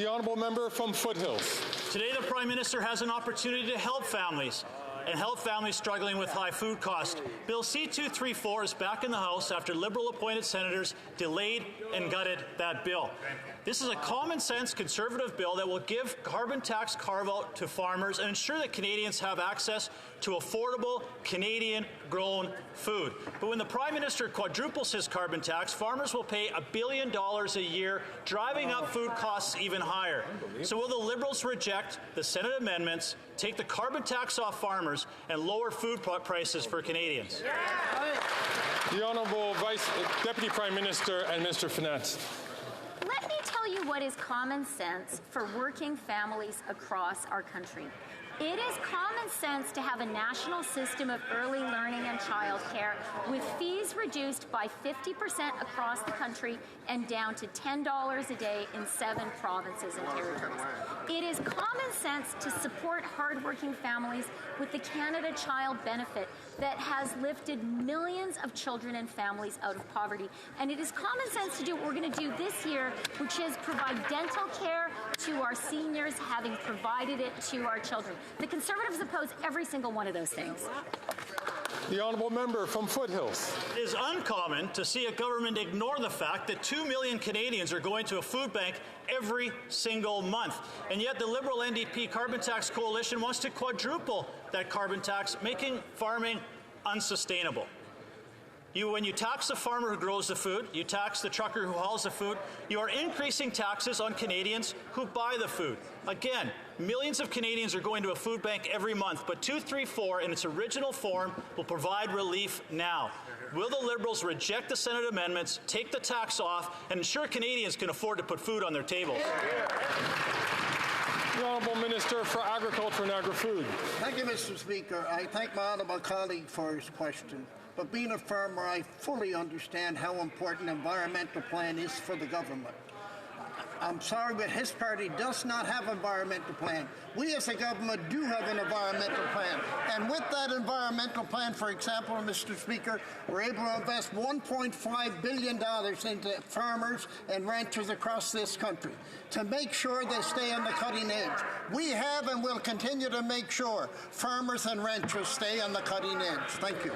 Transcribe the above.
The honourable member from Foothills. Today, the Prime Minister has an opportunity to help families struggling with high food costs. Bill C-234 is back in the House after Liberal-appointed senators delayed and gutted that bill. This is a common-sense Conservative bill that will give carbon tax carve-out to farmers and ensure that Canadians have access to affordable Canadian-grown food. But when the Prime Minister quadruples his carbon tax, farmers will pay $1 billion a year, driving up food costs even higher. So will the Liberals reject the Senate amendments, take the carbon tax off farmers, and lower food prices for Canadians? The Honourable Deputy Prime Minister and Minister of Finance. Let me tell you what is common sense for working families across our country. It is common sense to have a national system of early learning and childcare with fees reduced by 50% across the country and down to $10 a day in 7 provinces and territories. It is common sense to support hardworking families with the Canada Child Benefit that has lifted millions of children and families out of poverty. And it is common sense to do what we're going to do this year, which is provide dental care to our seniors, having provided it to our children. The Conservatives oppose every single one of those things. The honourable member from Foothills. It is uncommon to see a government ignore the fact that 2 million Canadians are going to a food bank every single month. And yet the Liberal NDP Carbon Tax Coalition wants to quadruple that carbon tax, making farming unsustainable. When you tax the farmer who grows the food, you tax the trucker who hauls the food, you are increasing taxes on Canadians who buy the food. Again, millions of Canadians are going to a food bank every month, but 234 in its original form will provide relief now. Will the Liberals reject the Senate amendments, take the tax off, and ensure Canadians can afford to put food on their tables? The Honourable Minister for Agriculture and Agri-Food. Thank you, Mr. Speaker. I thank my honourable colleague for his question. But being a farmer, I fully understand how important an environmental plan is for the government. I'm sorry, but his party does not have an environmental plan. We as a government do have an environmental plan. And with that environmental plan, for example, Mr. Speaker, we're able to invest $1.5 billion into farmers and ranchers across this country to make sure they stay on the cutting edge. We have and will continue to make sure farmers and ranchers stay on the cutting edge. Thank you.